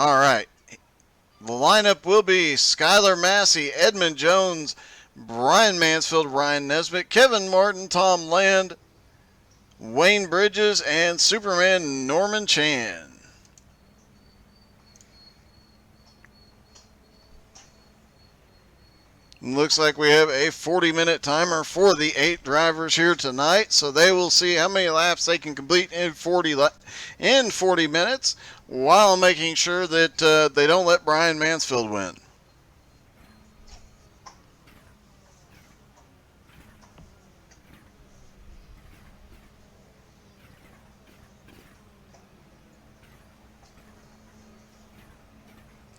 All right. The lineup will be Skylar Massey, Edmund Jones, Brian Mansfield, Ryan Nesbitt, Kevin Martin, Tom Land, Wayne Bridges, and Superman Norman Chan. Looks like we have a 40-minute timer for the 8 drivers here tonight, so they will see how many laps they can complete in 40 minutes while making sure that they don't let Brian Mansfield win.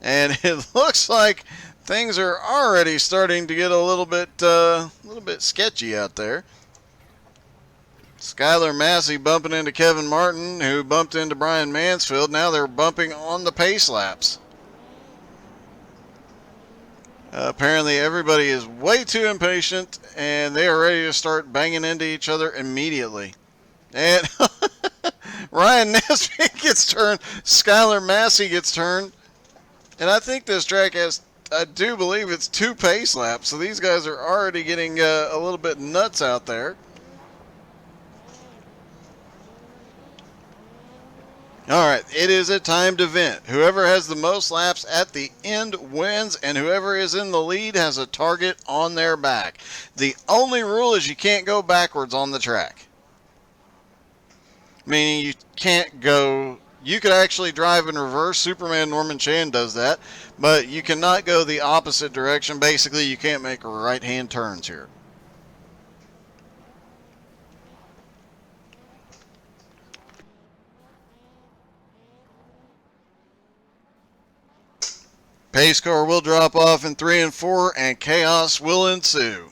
And it looks like things are already starting to get a little bit sketchy out there. Skylar Massey bumping into Kevin Martin, who bumped into Brian Mansfield. Now they're bumping on the pace laps. Apparently everybody is way too impatient, and they are ready to start banging into each other immediately. And Ryan Nesbitt gets turned. Skylar Massey gets turned. And I think this track has, I do believe it's 2 pace laps. So these guys are already getting a little bit nuts out there. All right, it is a timed event. Whoever has the most laps at the end wins, and whoever is in the lead has a target on their back. The only rule is you can't go backwards on the track. Meaning you can't go, you could actually drive in reverse. Superman Norman Chan does that, but you cannot go the opposite direction. Basically, you can't make right-hand turns here. Pace car will drop off in 3 and 4, and chaos will ensue.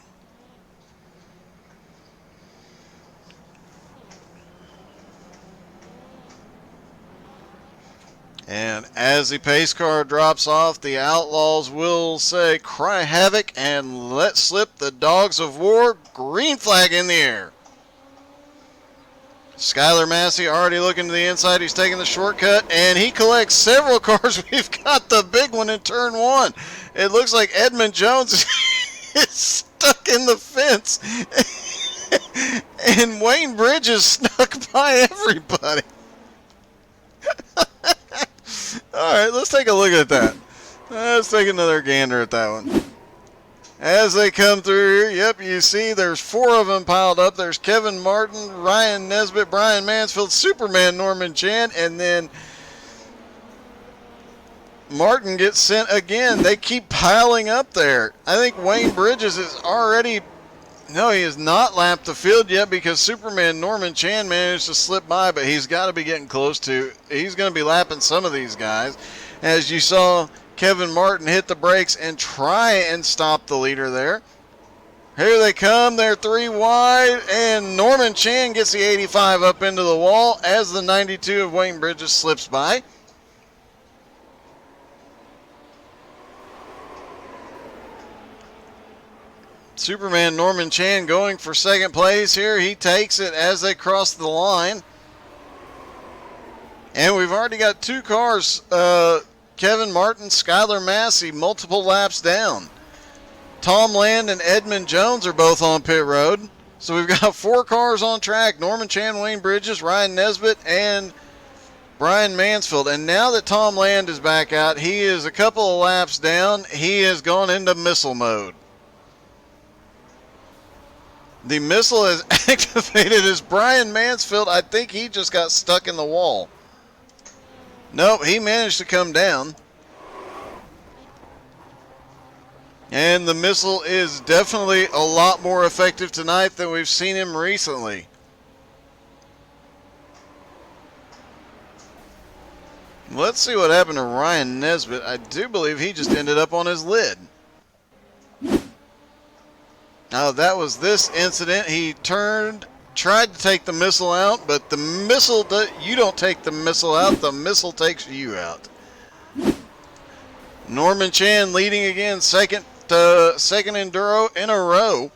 And as the pace car drops off, the Outlaws will say, cry havoc and let slip the dogs of war. Green flag in the air. Skylar Massey already looking to the inside. He's taking the shortcut, and he collects several cars. We've got the big one in turn 1. It looks like Edmund Jones is stuck in the fence. And Wayne Bridges snuck by everybody. All right, let's take a look at that. Let's take another gander at that one. As they come through here, yep, you see there's 4 of them piled up. There's Kevin Martin, Ryan Nesbitt, Brian Mansfield, Superman Norman Chan, and then Martin gets sent again. They keep piling up there. I think Wayne Bridges is already, no, he has not lapped the field yet because Superman Norman Chan managed to slip by, but he's got to be getting close to, he's going to be lapping some of these guys. As you saw, Kevin Martin hit the brakes and try and stop the leader there. Here they come. They're 3 wide, and Norman Chan gets the 85 up into the wall as the 92 of Wayne Bridges slips by. Superman Norman Chan going for second place here. He takes it as they cross the line. And we've already got 2 cars, Kevin Martin, Skylar Massey, multiple laps down. Tom Land and Edmund Jones are both on pit road. So we've got 4 cars on track. Norman Chan, Wayne Bridges, Ryan Nesbitt, and Brian Mansfield. And now that Tom Land is back out, he is a couple of laps down. He has gone into missile mode. The missile is activated as Brian Mansfield. I think he just got stuck in the wall. Nope, he managed to come down. And the missile is definitely a lot more effective tonight than we've seen him recently. Let's see what happened to Ryan Nesbitt. I do believe he just ended up on his lid. Now that was this incident. He tried to take the missile out, but the missile, you don't take the missile out, the missile takes you out. Norman Chan leading again, second Enduro in a row.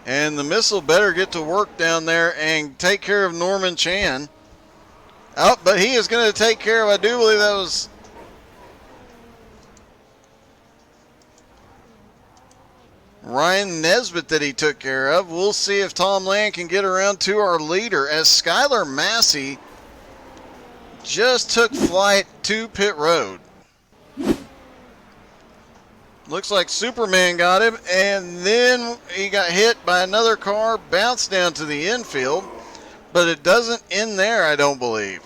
And the missile better get to work down there and take care of Norman Chan. Oh, but he is going to take care of, I do believe that was Ryan Nesbitt that he took care of. We'll see if Tom Land can get around to our leader as Skylar Massey just took flight to pit road. Looks like Superman got him, and then he got hit by another car, bounced down to the infield, but it doesn't end there, I don't believe.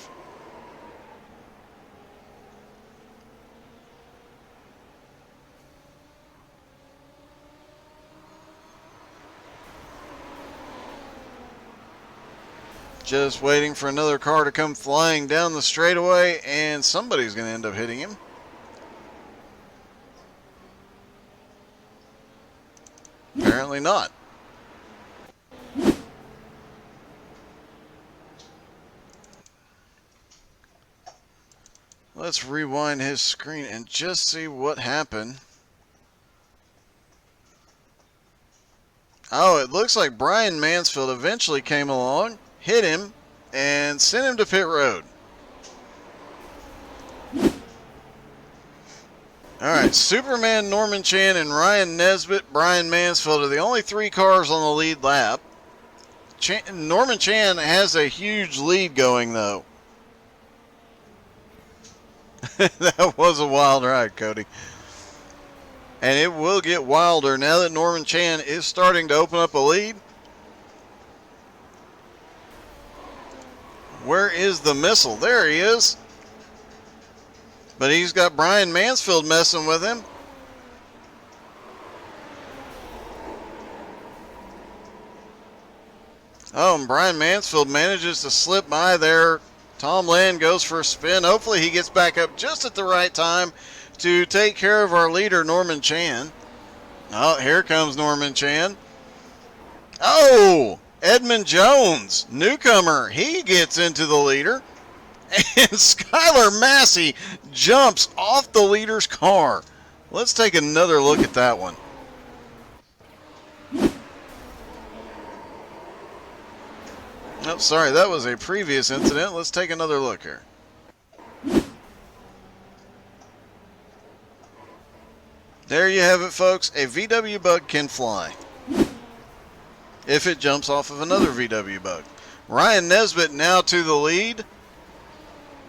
Just waiting for another car to come flying down the straightaway, and somebody's going to end up hitting him. Apparently not. Let's rewind his screen and just see what happened. Oh, it looks like Brian Mansfield eventually came along, hit him, and sent him to pit road. Alright, Superman, Norman Chan, and Ryan Nesbitt, Brian Mansfield are the only three cars on the lead lap. Norman Chan has a huge lead going, though. That was a wild ride, Cody. And it will get wilder now that Norman Chan is starting to open up a lead. Where is the missile? There he is. But he's got Brian Mansfield messing with him. Oh, and Brian Mansfield manages to slip by there. Tom Land goes for a spin. Hopefully he gets back up just at the right time to take care of our leader, Norman Chan. Oh, here comes Norman Chan. Oh, Edmund Jones, newcomer. He gets into the leader. And Skylar Massey jumps off the leader's car. Let's take another look at that one. Oh, sorry, that was a previous incident. Let's take another look here. There you have it, folks. A VW bug can fly if it jumps off of another VW bug. Ryan Nesbitt now to the lead.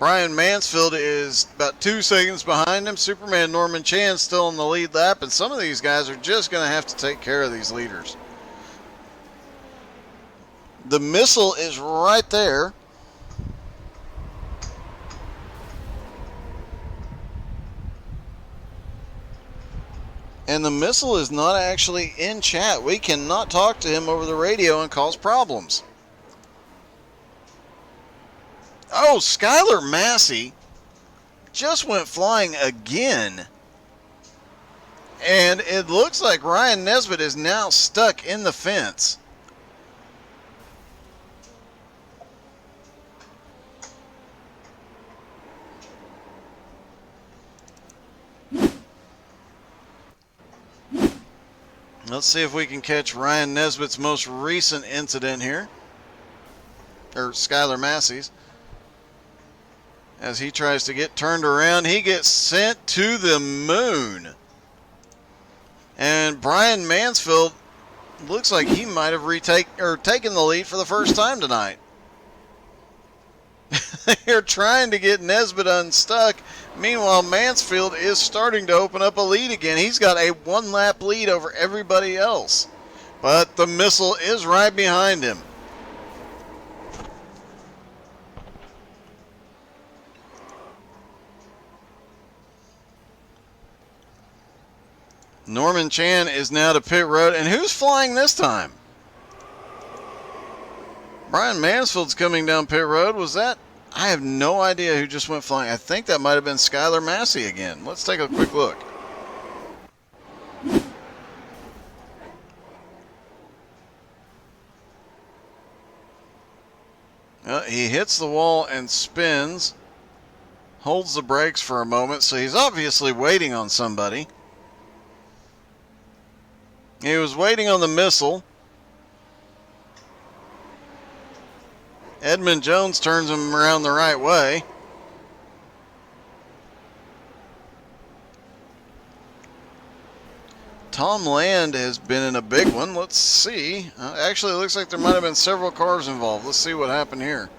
Brian Mansfield is about 2 seconds behind him. Superman Norman Chan still in the lead lap, and some of these guys are just going to have to take care of these leaders. The missile is right there. And the missile is not actually in chat. We cannot talk to him over the radio and cause problems. Oh, Skylar Massey just went flying again. And it looks like Ryan Nesbitt is now stuck in the fence. Let's see if we can catch Ryan Nesbitt's most recent incident here. Or Skylar Massey's. As he tries to get turned around, he gets sent to the moon. And Brian Mansfield looks like he might have taken the lead for the first time tonight. They're trying to get Nesbitt unstuck. Meanwhile, Mansfield is starting to open up a lead again. He's got a 1-lap lead over everybody else. But the missile is right behind him. Norman Chan is now to pit road. And who's flying this time? Brian Mansfield's coming down pit road. Was that? I have no idea who just went flying. I think that might have been Skylar Massey again. Let's take a quick look. He hits the wall and spins. Holds the brakes for a moment, so he's obviously waiting on somebody. He was waiting on the missile. Edmund Jones turns him around the right way. Tom Land has been in a big one. Let's see. Actually, it looks like there might have been several cars involved. Let's see what happened here.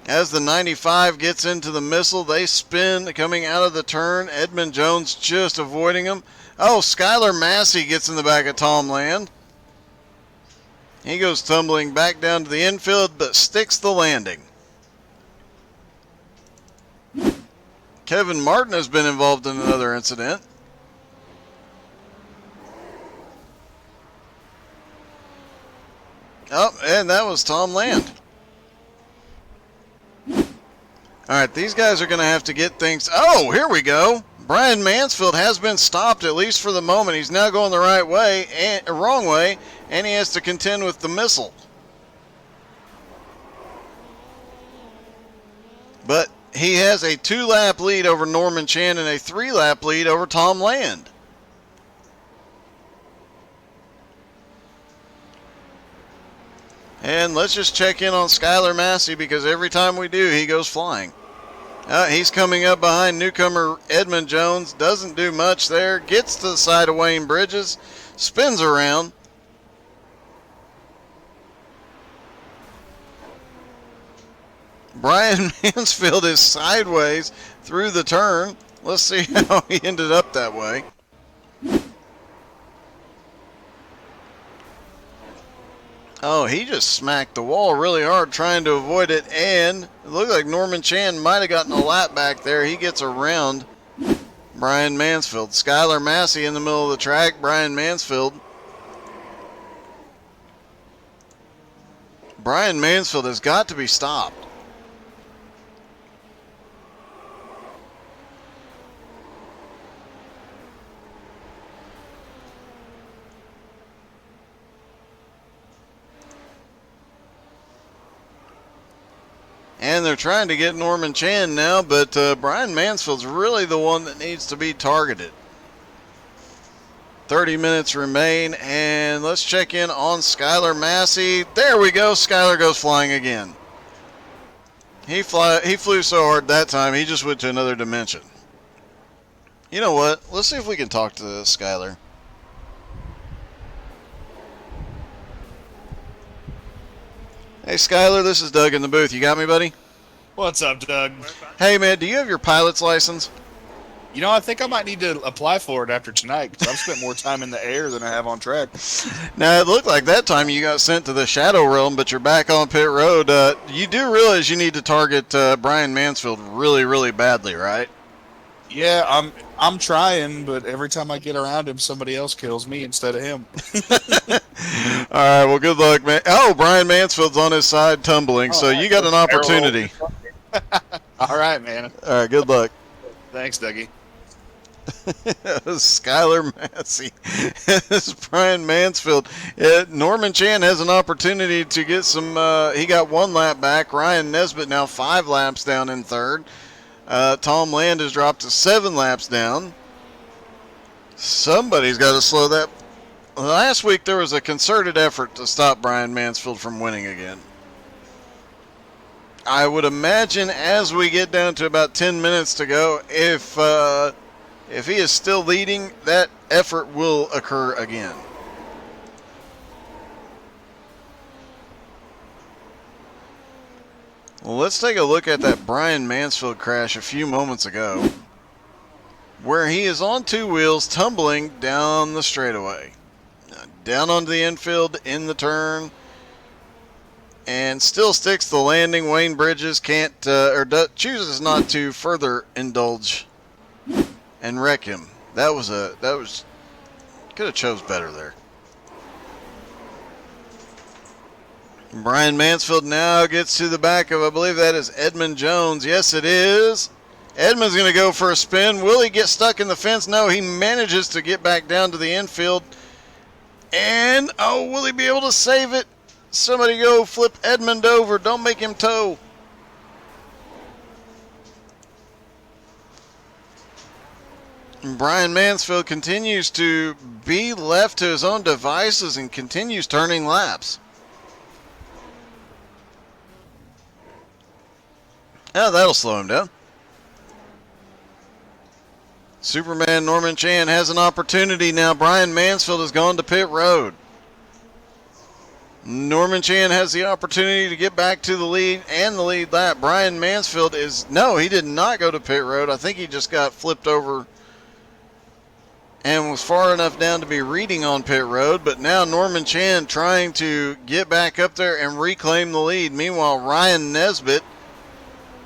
As the 95 gets into the missile, they spin coming out of the turn. Edmund Jones just avoiding them. Oh, Skylar Massey gets in the back of Tom Land. He goes tumbling back down to the infield, but sticks the landing. Kevin Martin has been involved in another incident. Oh, and that was Tom Land. All right, these guys are going to have to get things. Oh, here we go. Brian Mansfield has been stopped, at least for the moment. He's now going the right way, and wrong way, and he has to contend with the missile. But he has a 2-lap lead over Norman Chan and a 3-lap lead over Tom Land. And let's just check in on Skylar Massey, because every time we do, he goes flying. He's coming up behind newcomer Edmund Jones. Doesn't do much there. Gets to the side of Wayne Bridges. Spins around. Brian Mansfield is sideways through the turn. Let's see how he ended up that way. Oh, he just smacked the wall really hard trying to avoid it, and it looked like Norman Chan might have gotten a lap back there. He gets around Brian Mansfield. Skylar Massey in the middle of the track. Brian Mansfield. Brian Mansfield has got to be stopped. And they're trying to get Norman Chan now, but Brian Mansfield's really the one that needs to be targeted. 30 minutes remain, and let's check in on Skylar Massey. There we go. Skylar goes flying again. He flew so hard that time, he just went to another dimension. You know what? Let's see if we can talk to Skylar. Hey, Skylar, this is Doug in the booth. You got me, buddy? What's up, Doug? Hey, man, do you have your pilot's license? You know, I think I might need to apply for it after tonight because I've spent more time in the air than I have on track. Now, it looked like that time you got sent to the Shadow Realm, but you're back on pit road. You do realize you need to target Brian Mansfield really, really badly, right? Yeah, I'm trying, but every time I get around him, somebody else kills me instead of him. All right, well, good luck, man. Oh, Brian Mansfield's on his side tumbling, so you got an opportunity. All right, man. All right, good luck. Thanks, Dougie. Skylar Massey. This is Brian Mansfield. Norman Chan has an opportunity to get some. He got 1 lap back. Ryan Nesbitt now 5 laps down in third. Tom Land has dropped to 7 laps down. Somebody's got to slow that. Last week there was a concerted effort to stop Brian Mansfield from winning again. I would imagine as we get down to about 10 minutes to go, if he is still leading, that effort will occur again. Well, let's take a look at that Brian Mansfield crash a few moments ago, where he is on 2 wheels tumbling down the straightaway. Down onto the infield in the turn, and still sticks the landing. Wayne Bridges can't, chooses not to further indulge and wreck him. That was could have chose better there. Brian Mansfield now gets to the back of, I believe that is Edmund Jones. Yes, it is. Edmund's going to go for a spin. Will he get stuck in the fence? No, he manages to get back down to the infield. And, oh, will he be able to save it? Somebody go flip Edmund over. Don't make him tow. Brian Mansfield continues to be left to his own devices and continues turning laps. Oh, that'll slow him down. Superman Norman Chan has an opportunity now. Brian Mansfield has gone to pit road. Norman Chan has the opportunity to get back to the lead and the lead lap. Brian Mansfield no, he did not go to pit road. I think he just got flipped over and was far enough down to be reading on pit road. But now Norman Chan trying to get back up there and reclaim the lead. Meanwhile, Ryan Nesbitt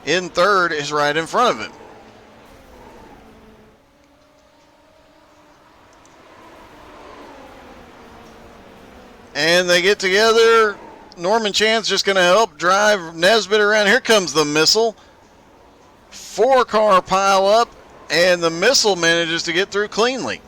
in third is right in front of him. And they get together. Norman Chan's just going to help drive Nesbitt around. Here comes the missile. 4-car pile up, and the missile manages to get through cleanly.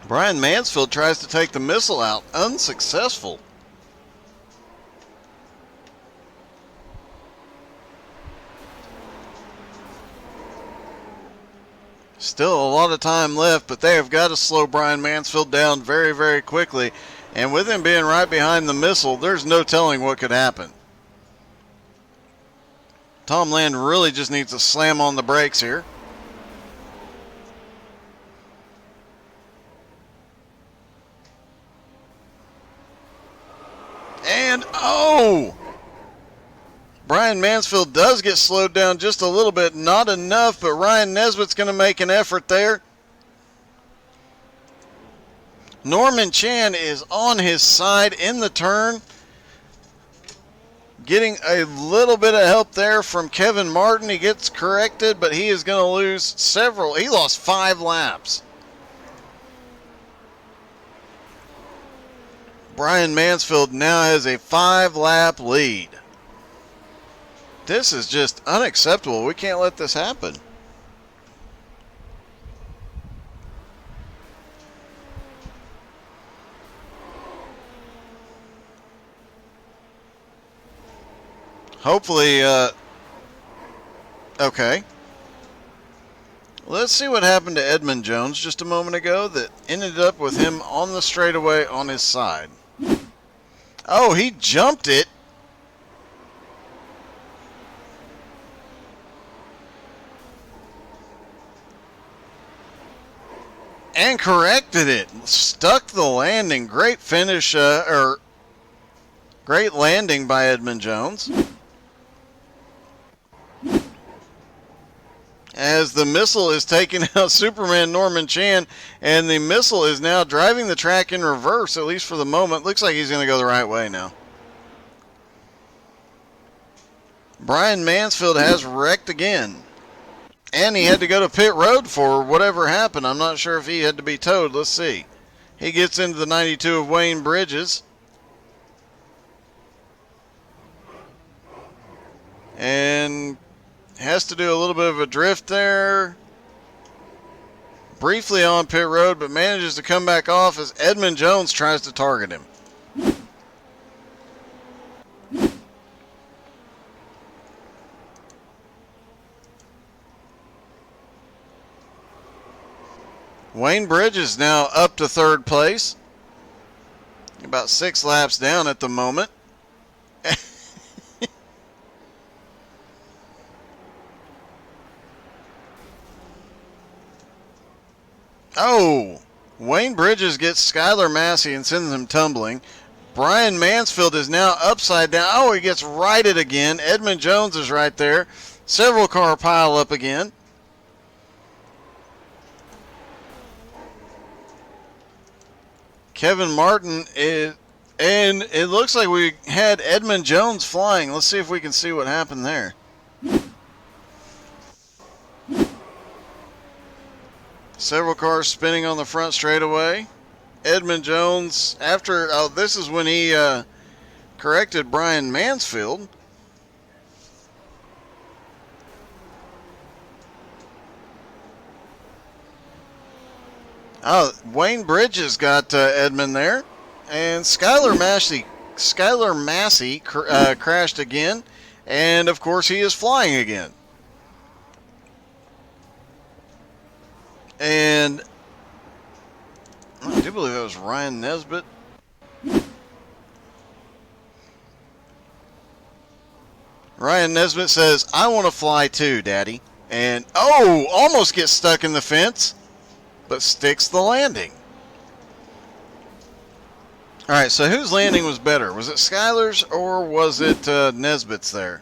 Brian Mansfield tries to take the missile out. Unsuccessful. Still a lot of time left, but they have got to slow Brian Mansfield down very, very quickly. And with him being right behind the missile, there's no telling what could happen. Tom Land really just needs to slam on the brakes here. And, oh! Brian Mansfield does get slowed down just a little bit. Not enough, but Ryan Nesbitt's going to make an effort there. Norman Chan is on his side in the turn. Getting a little bit of help there from Kevin Martin. He gets corrected, but he is going to lose several. He lost 5 laps. Brian Mansfield now has a 5-lap lead. This is just unacceptable. We can't let this happen. Hopefully, okay. Let's see what happened to Edmund Jones just a moment ago that ended up with him on the straightaway on his side. Oh, he jumped it. And corrected it. Stuck the landing. Great finish, great landing by Edmund Jones. As the missile is taking out Superman Norman Chan, and the missile is now driving the track in reverse, at least for the moment. Looks like he's going to go the right way now. Brian Mansfield has wrecked again. And he had to go to pit road for whatever happened. I'm not sure if he had to be towed. Let's see. He gets into the 92 of Wayne Bridges. And has to do a little bit of a drift there. Briefly on pit road, but manages to come back off as Edmund Jones tries to target him. Wayne Bridges now up to third place. About 6 laps down at the moment. Oh, Wayne Bridges gets Skylar Massey and sends him tumbling. Brian Mansfield is now upside down. Oh, he gets righted again. Edmund Jones is right there. Several car pile up again. Kevin Martin is, and it looks like we had Edmund Jones flying. Let's see if we can see what happened there. Several cars spinning on the front straightaway. Edmund Jones, this is when he corrected Brian Mansfield. Oh, Wayne Bridges got Edmund there. And Skylar Massey crashed again. And, of course, he is flying again. And I do believe that was Ryan Nesbitt. Ryan Nesbitt says, I want to fly too, Daddy. And, oh, almost gets stuck in the fence, but sticks the landing. All right, so whose landing was better? Was it Skyler's or was it Nesbitt's there?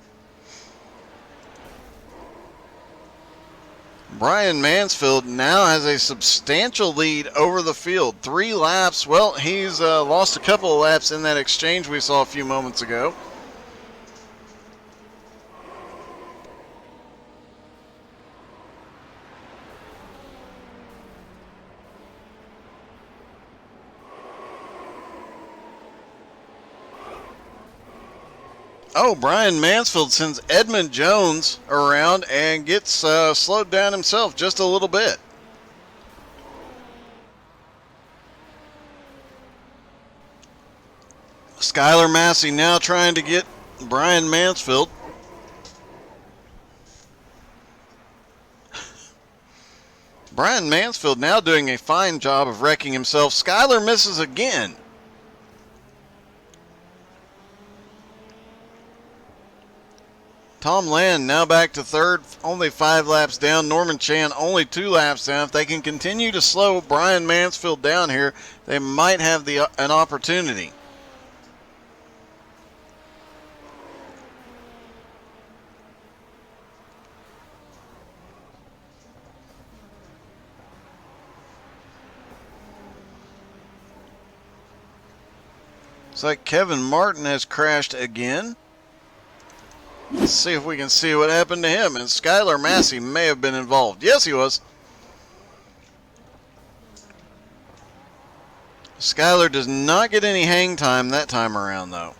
Brian Mansfield now has a substantial lead over the field. 3 laps. Well, he's lost a couple of laps in that exchange we saw a few moments ago. Oh, Brian Mansfield sends Edmund Jones around and gets slowed down himself just a little bit. Skylar Massey now trying to get Brian Mansfield. Brian Mansfield now doing a fine job of wrecking himself. Skylar misses again. Tom Land now back to third, only 5 laps down. Norman Chan only 2 laps down. If they can continue to slow Brian Mansfield down here, they might have an opportunity. Looks like Kevin Martin has crashed again. Let's see if we can see what happened to him. And Skylar Massey may have been involved. Yes, he was. Skylar does not get any hang time that time around, though.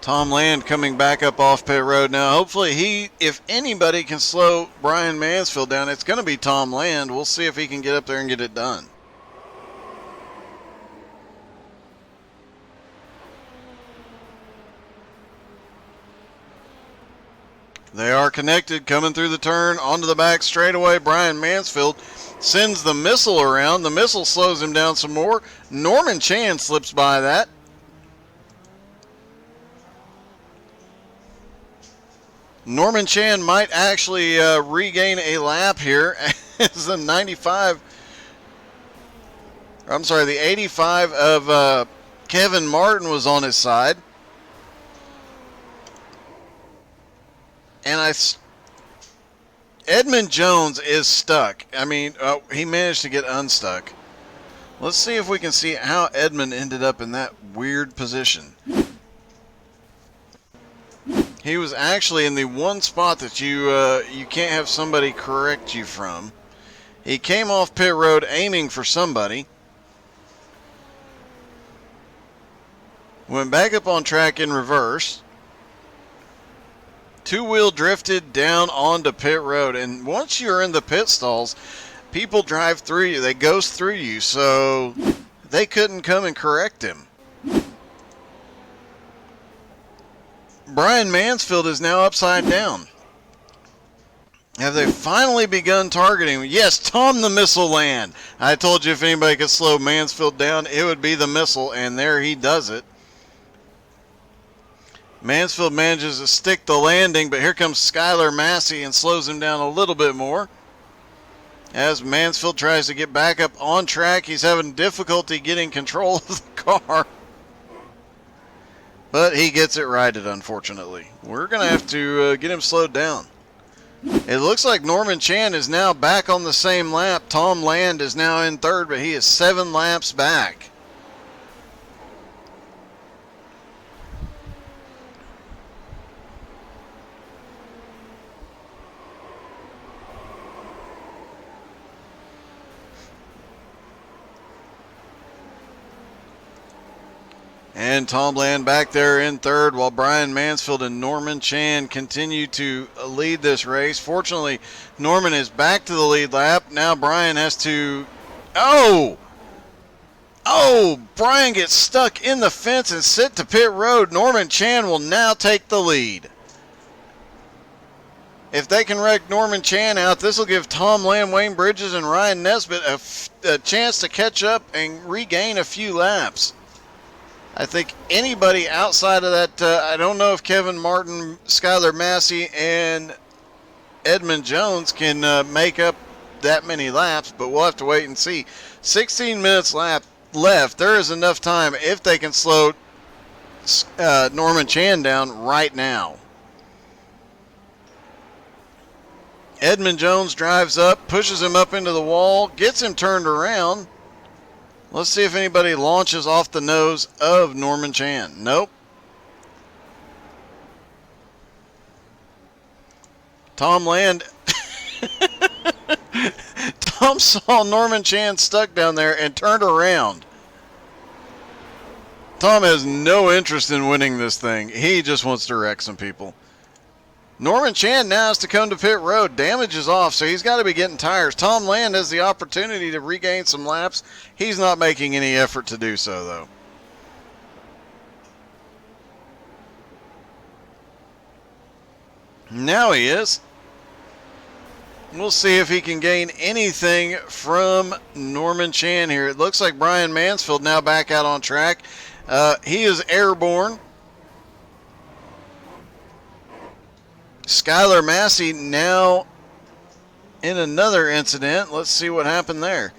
Tom Land coming back up off pit road now. Hopefully he, if anybody can slow Brian Mansfield down, it's going to be Tom Land. We'll see if he can get up there and get it done. They are connected, coming through the turn, onto the back straightaway. Brian Mansfield sends the missile around. The missile slows him down some more. Norman Chan slips by that. Norman Chan might actually regain a lap here as the 95, I'm sorry, the 85 of Kevin Martin was on his side. And Edmund Jones is stuck. I mean, he managed to get unstuck. Let's see if we can see how Edmund ended up in that weird position. He was actually in the one spot that you can't have somebody correct you from. He came off pit road aiming for somebody. Went back up on track in reverse. Two-wheel drifted down onto pit road. And once you're in the pit stalls, people drive through you. They ghost through you. So they couldn't come and correct him. Brian Mansfield is now upside down. Have they finally begun targeting? Yes, Tom the Missile Land. I told you if anybody could slow Mansfield down, it would be the missile, and there he does it. Mansfield manages to stick the landing, but here comes Skylar Massey and slows him down a little bit more. As Mansfield tries to get back up on track, he's having difficulty getting control of the car. But he gets it righted, unfortunately. We're going to have to get him slowed down. It looks like Norman Chan is now back on the same lap. Tom Land is now in third, but he is 7 laps back. And Tom Land back there in third, while Brian Mansfield and Norman Chan continue to lead this race. Fortunately, Norman is back to the lead lap. Now Brian has to... Oh! Oh, Brian gets stuck in the fence and sent to pit road. Norman Chan will now take the lead. If they can wreck Norman Chan out, this will give Tom Land, Wayne Bridges, and Ryan Nesbitt a chance to catch up and regain a few laps. I think anybody outside of that, I don't know if Kevin Martin, Skylar Massey, and Edmund Jones can make up that many laps, but we'll have to wait and see. 16 minutes left. There is enough time if they can slow Norman Chan down right now. Edmund Jones drives up, pushes him up into the wall, gets him turned around. Let's see if anybody launches off the nose of Norman Chan. Nope. Tom Land. Tom saw Norman Chan stuck down there and turned around. Tom has no interest in winning this thing. He just wants to wreck some people. Norman Chan now has to come to pit road. Damage is off, so he's got to be getting tires. Tom Land has the opportunity to regain some laps. He's not making any effort to do so, though. Now he is. We'll see if he can gain anything from Norman Chan here. It looks like Brian Mansfield now back out on track. He is airborne. Skylar Massey now in another incident. Let's see what happened there.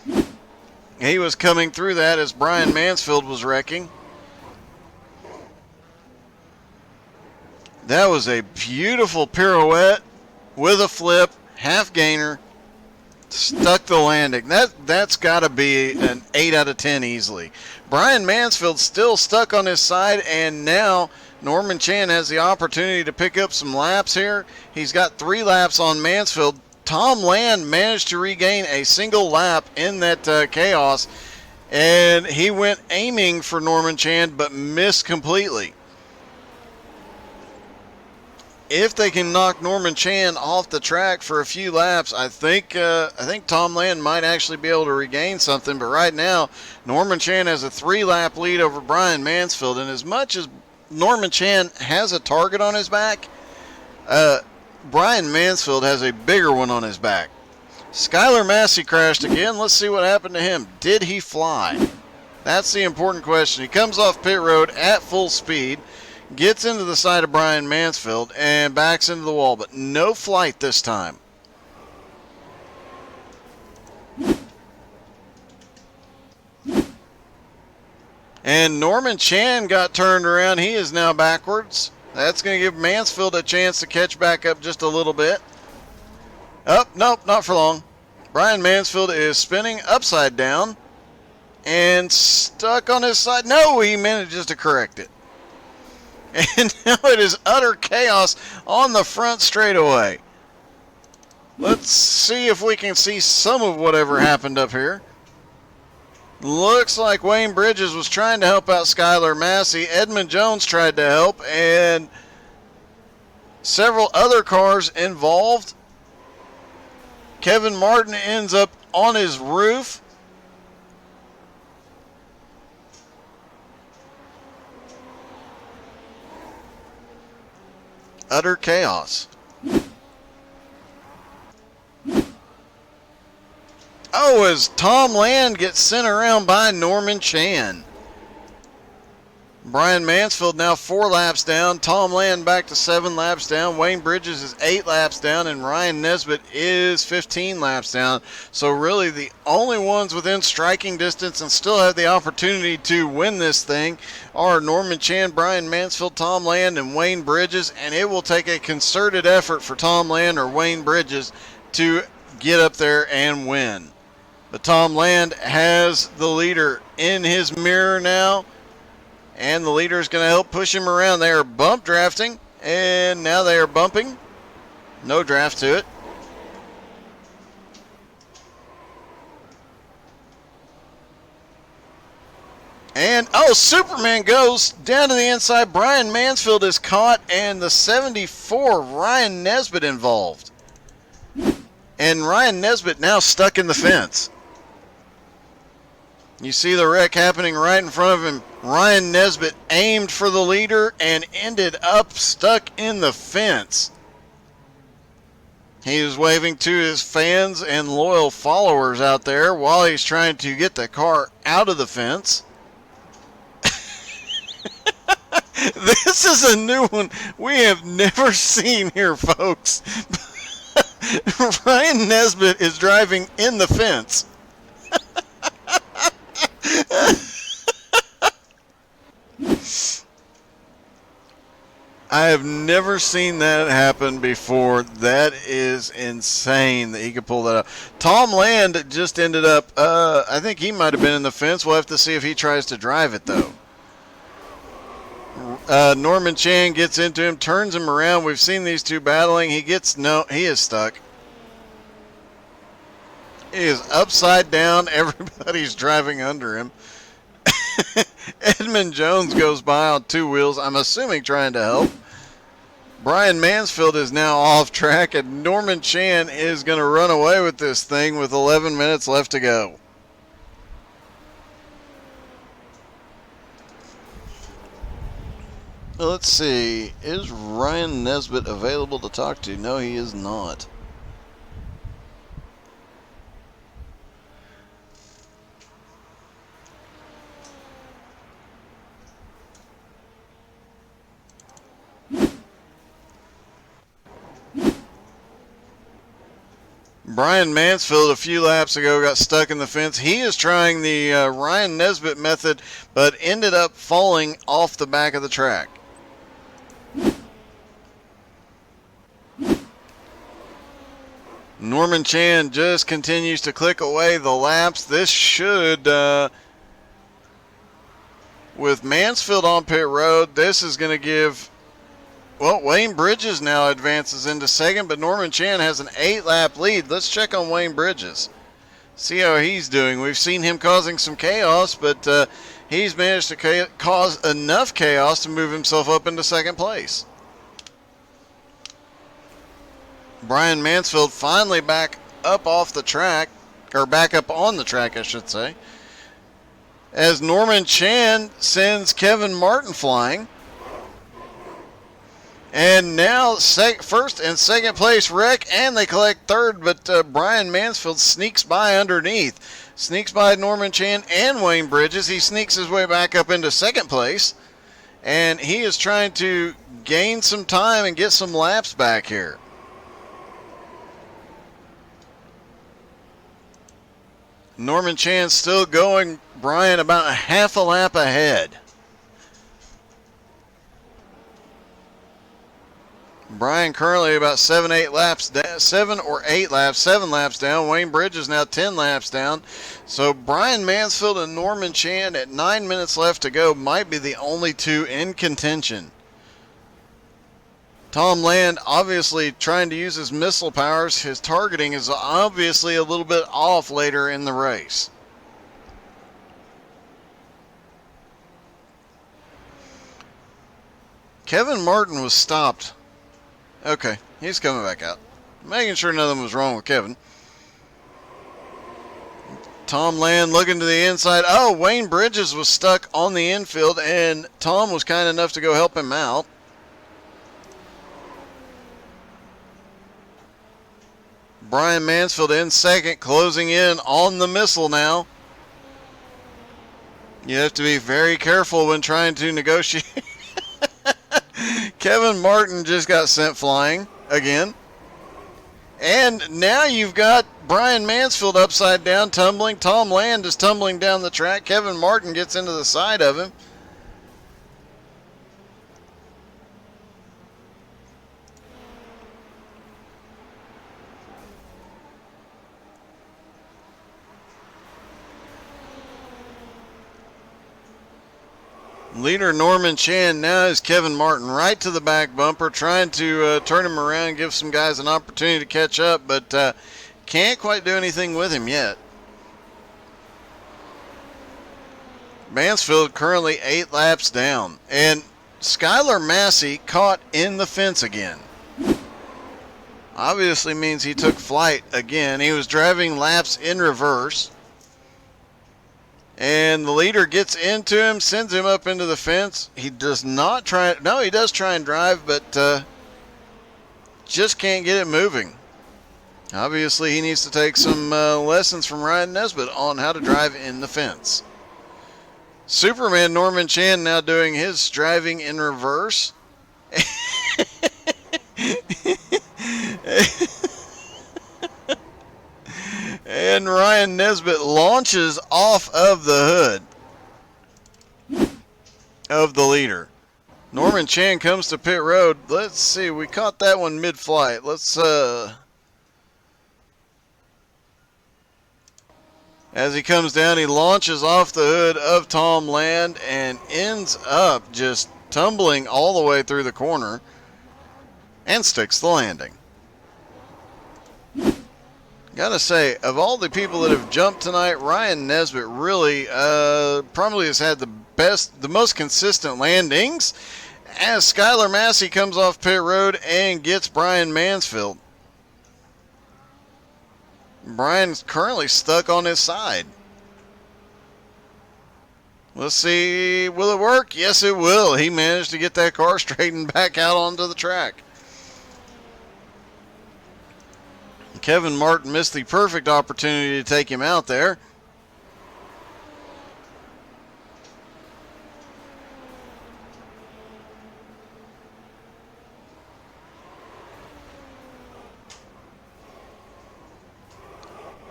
He was coming through that as Brian Mansfield was wrecking. That was a beautiful pirouette with a flip, half gainer, stuck the landing. That's got to be an 8 out of 10 easily. Brian Mansfield still stuck on his side, and now Norman Chan has the opportunity to pick up some laps here. He's got 3 laps on Mansfield. Tom Land managed to regain a single lap in that chaos, and he went aiming for Norman Chan but missed completely. If they can knock Norman Chan off the track for a few laps, I think Tom Land might actually be able to regain something. But right now, Norman Chan has a 3-lap lead over Brian Mansfield, and as much as Norman Chan has a target on his back, Brian Mansfield has a bigger one on his back. Skylar Massey crashed again. Let's see what happened to him. Did he fly? That's the important question. He comes off pit road at full speed, gets into the side of Brian Mansfield, and backs into the wall, but no flight this time. And Norman Chan got turned around. He is now backwards. That's going to give Mansfield a chance to catch back up just a little bit. Oh, nope, not for long. Brian Mansfield is spinning upside down and stuck on his side. No, he manages to correct it. And now it is utter chaos on the front straightaway. Let's see if we can see some of whatever happened up here. Looks like Wayne Bridges was trying to help out Skylar Massey. Edmund Jones tried to help, and several other cars involved. Kevin Martin ends up on his roof. Utter chaos. Oh, as Tom Land gets sent around by Norman Chan. Brian Mansfield now 4 laps down. Tom Land back to 7 laps down. Wayne Bridges is 8 laps down, and Ryan Nesbitt is 15 laps down. So really the only ones within striking distance and still have the opportunity to win this thing are Norman Chan, Brian Mansfield, Tom Land, and Wayne Bridges. And it will take a concerted effort for Tom Land or Wayne Bridges to get up there and win. But Tom Land has the leader in his mirror now. And the leader is going to help push him around. They are bump drafting, and now they are bumping. No draft to it. And, oh, Superman goes down to the inside. Brian Mansfield is caught, and the 74, Ryan Nesbitt, involved. And Ryan Nesbitt now stuck in the fence. You see the wreck happening right in front of him. Ryan Nesbitt aimed for the leader and ended up stuck in the fence. He was waving to his fans and loyal followers out there while he's trying to get the car out of the fence. This is a new one we have never seen here, folks. Ryan Nesbitt is driving in the fence. I have never seen that happen before. That is insane that he could pull that off. Tom Land just ended up, I think he might have been in the fence. We'll have to see if he tries to drive it, though. Norman Chan gets into him, turns him around. We've seen these two battling. He is stuck. He is upside down. Everybody's driving under him. Edmund Jones goes by on two wheels, I'm assuming trying to help. Brian Mansfield is now off track, and Norman Chan is going to run away with this thing with 11 minutes left to go. Let's see. Is Ryan Nesbitt available to talk to? No, he is not. Brian Mansfield a few laps ago got stuck in the fence. He is trying the Ryan Nesbitt method, but ended up falling off the back of the track. Norman Chan just continues to click away the laps. This should, with Mansfield on pit road, this is going to give, well, Wayne Bridges now advances into second, but Norman Chan has an 8-lap lead. Let's check on Wayne Bridges. See how he's doing. We've seen him causing some chaos, but he's managed to cause enough chaos to move himself up into second place. Brian Mansfield finally back up off the track, or back up on the track, I should say, as Norman Chan sends Kevin Martin flying. And now first and second place wreck, and they collect third, but Brian Mansfield sneaks by underneath. Sneaks by Norman Chan and Wayne Bridges. He sneaks his way back up into second place, and he is trying to gain some time and get some laps back here. Norman Chan still going, Brian about a half a lap ahead. Brian currently about 7 laps down. Wayne Bridges now 10 laps down. So Brian Mansfield and Norman Chan at 9 minutes left to go might be the only two in contention. Tom Land obviously trying to use his missile powers. His targeting is obviously a little bit off later in the race. Kevin Martin was stopped. Okay, he's coming back out. Making sure nothing was wrong with Kevin. Tom Land looking to the inside. Oh, Wayne Bridges was stuck on the infield, and Tom was kind enough to go help him out. Brian Mansfield in second, closing in on the missile now. You have to be very careful when trying to negotiate. Kevin Martin just got sent flying again. And now you've got Brian Mansfield upside down tumbling. Tom Land is tumbling down the track. Kevin Martin gets into the side of him. Leader Norman Chan now is Kevin Martin right to the back bumper, trying to turn him around, give some guys an opportunity to catch up, but can't quite do anything with him yet. Mansfield currently 8 laps down, and Skylar Massey caught in the fence again. Obviously means he took flight again. He was driving laps in reverse. And the leader gets into him, sends him up into the fence. He does not try. No, he does try and drive, but just can't get it moving. Obviously, he needs to take some lessons from Ryan Nesbitt on how to drive in the fence. Superman Norman Chan now doing his driving in reverse. And Ryan Nesbitt launches off of the hood of the leader. Norman Chan comes to pit road. Let's see, we caught that one mid-flight. Let's as he comes down, he launches off the hood of Tom Land and ends up just tumbling all the way through the corner and sticks the landing. Gotta say, of all the people that have jumped tonight, Ryan Nesbitt really probably has had the most consistent landings, as Skylar Massey comes off pit road and gets Brian Mansfield. Brian's currently stuck on his side. Let's see, will it work? Yes, it will. He managed to get that car straightened back out onto the track. Kevin Martin missed the perfect opportunity to take him out there.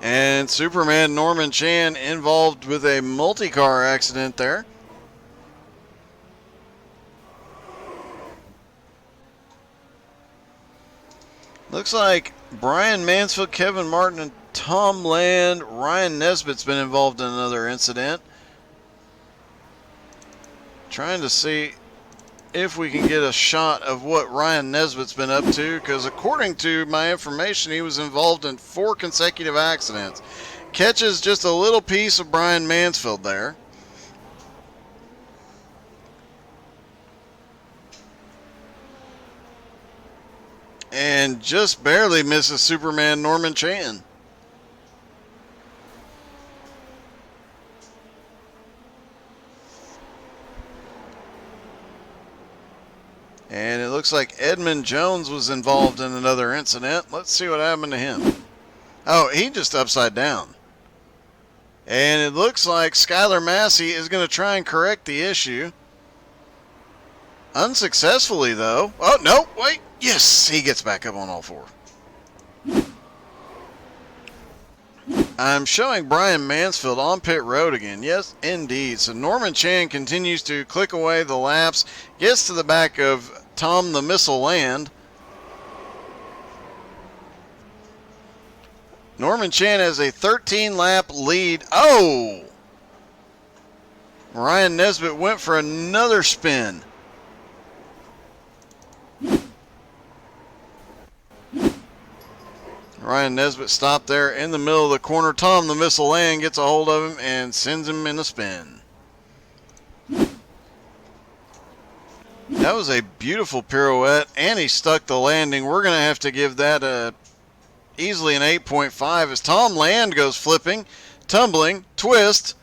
And Superman Norman Chan involved with a multi-car accident there. Looks like Brian Mansfield, Kevin Martin, and Tom Land. Ryan Nesbitt's been involved in another incident. Trying to see if we can get a shot of what Ryan Nesbitt's been up to, because according to my information, he was involved in 4 consecutive accidents. Catches just a little piece of Brian Mansfield there. And just barely misses Superman Norman Chan. And it looks like Edmund Jones was involved in another incident. Let's see what happened to him. Oh, he just upside down. And it looks like Skylar Massey is going to try and correct the issue. Unsuccessfully, though. Oh, no, wait. Yes, he gets back up on all 4. I'm showing Brian Mansfield on pit road again. Yes, indeed. So Norman Chan continues to click away the laps, gets to the back of Tom the Missile Land. Norman Chan has a 13-lap lead. Oh! Ryan Nesbitt went for another spin. Ryan Nesbitt stopped there in the middle of the corner. Tom the Missile Land gets a hold of him and sends him in a spin. That was a beautiful pirouette, and he stuck the landing. We're going to have to give that easily an 8.5 as Tom Land goes flipping, tumbling, twist.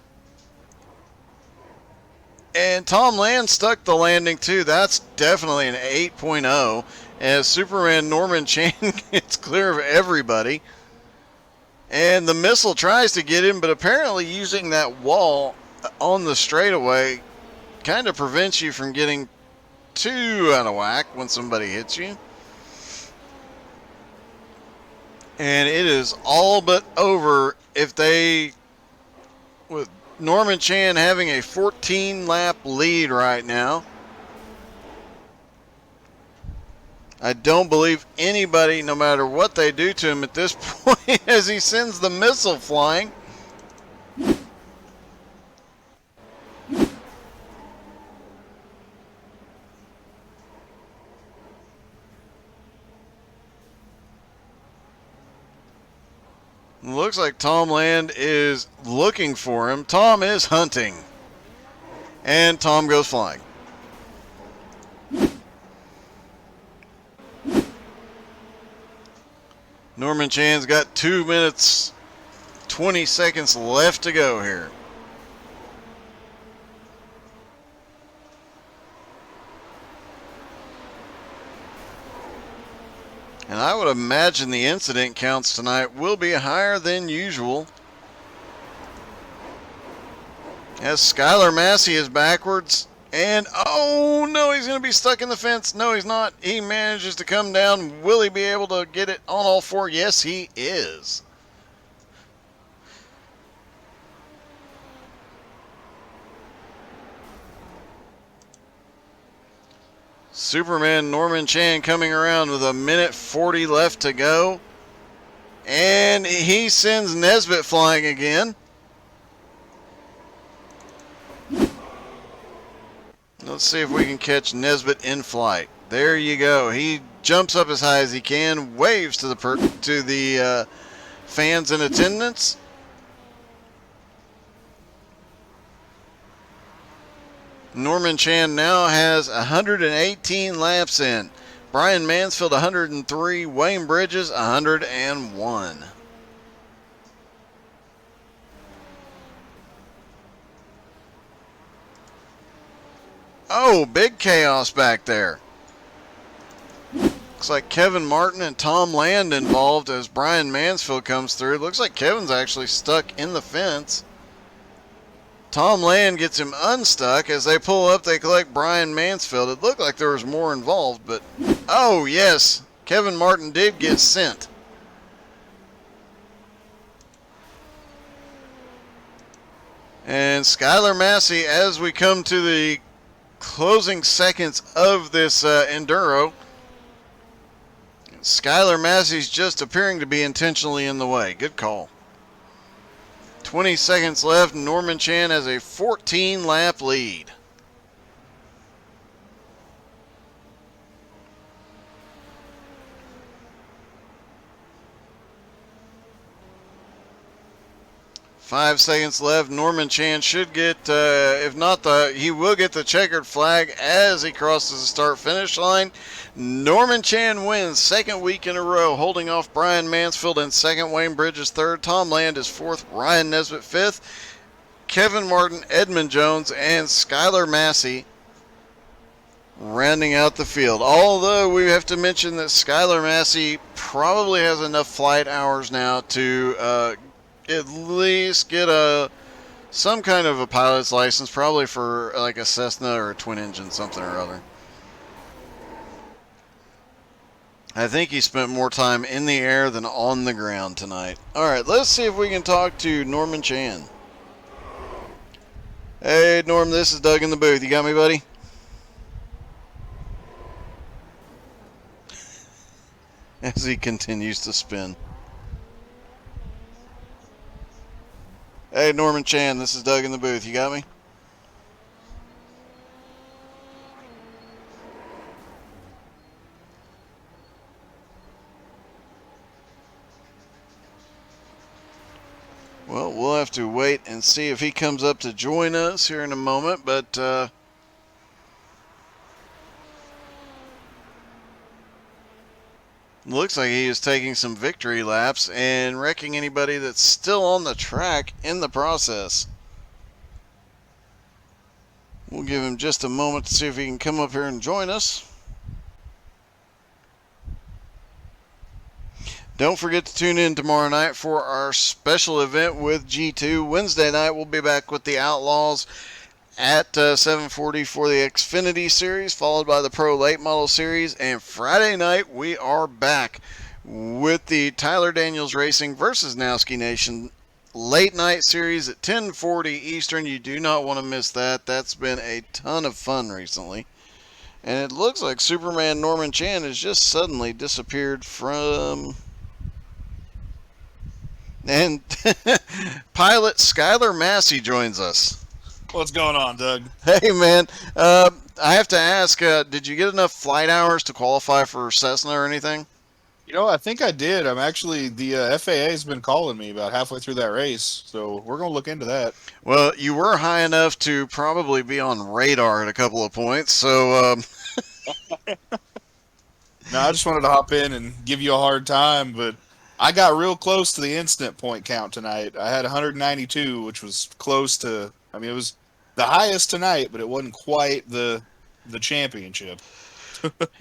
And Tom Land stuck the landing too. That's definitely an 8.0 as Superman Norman Chan gets clear of everybody. And the missile tries to get him, but apparently using that wall on the straightaway kind of prevents you from getting too out of whack when somebody hits you. And it is all but over if they, with Norman Chan having a 14-lap lead right now. I don't believe anybody, no matter what they do to him at this point, as he sends the missile flying. Looks like Tom Land is looking for him. Tom is hunting. And Tom goes flying. Norman Chan's got 2 minutes, 20 seconds left to go here. And I would imagine the incident counts tonight will be higher than usual. As Skylar Massey is backwards. And, oh no, he's going to be stuck in the fence. No, he's not. He manages to come down. Will he be able to get it on all four? Yes, he is. Superman Norman Chan coming around with a minute 40 left to go. And he sends Nesbitt flying again. Let's see if we can catch Nesbitt in flight. There you go. He jumps up as high as he can, waves to the fans in attendance. Norman Chan now has 118 laps in. Brian Mansfield 103, Wayne Bridges 101. Oh, big chaos back there. Looks like Kevin Martin and Tom Land involved as Brian Mansfield comes through. Looks like Kevin's actually stuck in the fence. Tom Land gets him unstuck. As they pull up, they collect Brian Mansfield. It looked like there was more involved, but oh yes, Kevin Martin did get sent. And Skylar Massey, as we come to the closing seconds of this Enduro, Skylar Massey's just appearing to be intentionally in the way. Good call. 20 seconds left. Norman Chan has a 14-lap lead. Five seconds left. Norman Chan should get, if not he will get the checkered flag as he crosses the start-finish line. Norman Chan wins second week in a row, holding off Brian Mansfield in second, Wayne Bridges third, Tom Land is fourth, Ryan Nesbitt fifth, Kevin Martin, Edmund Jones, and Skylar Massey rounding out the field. Although we have to mention that Skylar Massey probably has enough flight hours now to at least get some kind of a pilot's license, probably for like a Cessna or a twin engine something or other. I think he spent more time in the air than on the ground tonight. Alright, let's see if we can talk to Norman Chan. Hey Norm, this is Doug in the booth. You got me, buddy? As he continues to spin. Hey Norman Chan, this is Doug in the booth. You got me? Well, we'll have to wait and see if he comes up to join us here in a moment, but looks like he is taking some victory laps and wrecking anybody that's still on the track in the process. We'll give him just a moment to see if he can come up here and join us. Don't forget to tune in tomorrow night for our special event with G2. Wednesday night, we'll be back with the Outlaws at 7:40 for the Xfinity Series, followed by the Pro Late Model Series. And Friday night, we are back with the Tyler Daniels Racing versus Nowski Nation Late Night Series at 10:40 Eastern. You do not want to miss that. That's been a ton of fun recently. And it looks like Superman Norman Chan has just suddenly disappeared from... And pilot Skylar Massey joins us. What's going on, Doug? Hey, man. I have to ask, did you get enough flight hours to qualify for Cessna or anything? You know, I think I did. I'm actually, the FAA has been calling me about halfway through that race, so we're going to look into that. Well, you were high enough to probably be on radar at a couple of points, so... No, I just wanted to hop in and give you a hard time, but I got real close to the incident point count tonight. I had 192, which was close to, I mean, it was the highest tonight, but it wasn't quite the championship.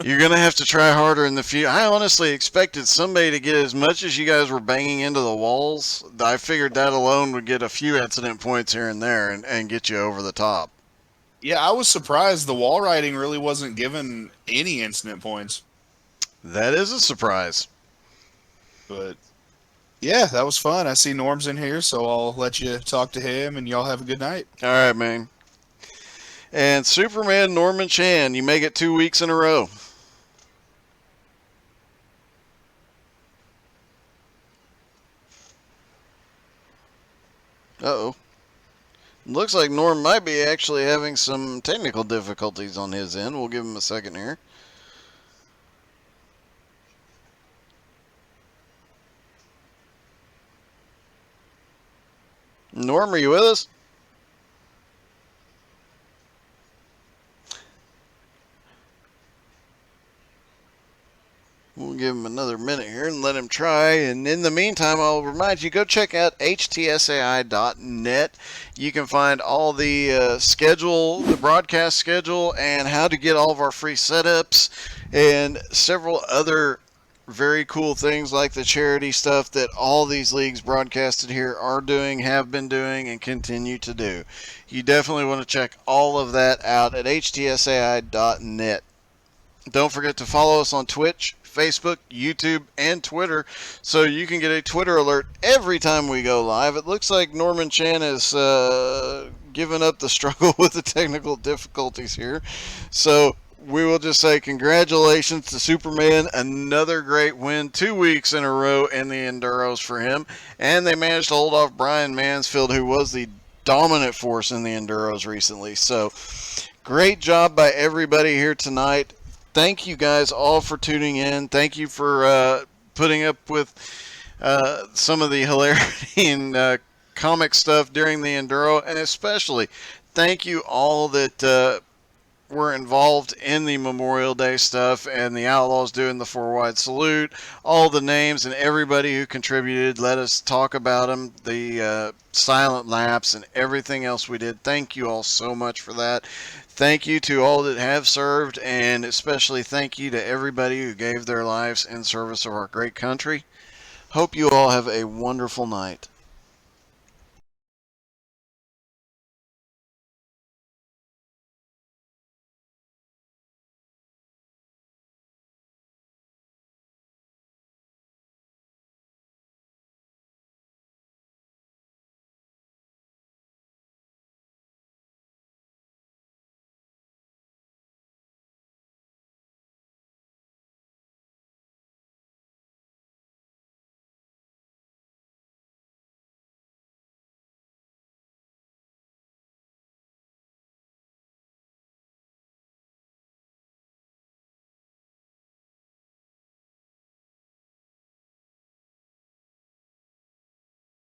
You're going to have to try harder in the future. I honestly expected somebody to get as much as you guys were banging into the walls. I figured that alone would get a few incident points here and there and get you over the top. Yeah, I was surprised the wall riding really wasn't given any incident points. That is a surprise. But yeah, that was fun. I see Norm's in here, so I'll let you talk to him, and y'all have a good night. All right, man. And Superman Norman Chan, you make it 2 weeks in a row. Uh-oh. Looks like Norm might be actually having some technical difficulties on his end. We'll give him a second here. Norm, are you with us? We'll give him another minute here and let him try. And in the meantime, I'll remind you, go check out htsai.net. You can find all the schedule, the broadcast schedule, and how to get all of our free setups and several other very cool things like the charity stuff that all these leagues broadcasted here are doing, have been doing, and continue to do. You definitely want to check all of that out at htsai.net. Don't forget to follow us on Twitch, Facebook, YouTube, and Twitter so you can get a Twitter alert every time we go live. It looks like Norman Chan has given up the struggle with the technical difficulties here. So we will just say congratulations to Superman. Another great win, 2 weeks in a row in the Enduros for him. And they managed to hold off Brian Mansfield, who was the dominant force in the Enduros recently. So great job by everybody here tonight. Thank you guys all for tuning in. Thank you for putting up with some of the hilarity and comic stuff during the Enduro. And especially, thank you all that were involved in the Memorial Day stuff and the Outlaws doing the 4-wide salute. All the names and everybody who contributed. Let us talk about them. The silent laps and everything else we did. Thank you all so much for that. Thank you to all that have served, and especially thank you to everybody who gave their lives in service of our great country. Hope you all have a wonderful night.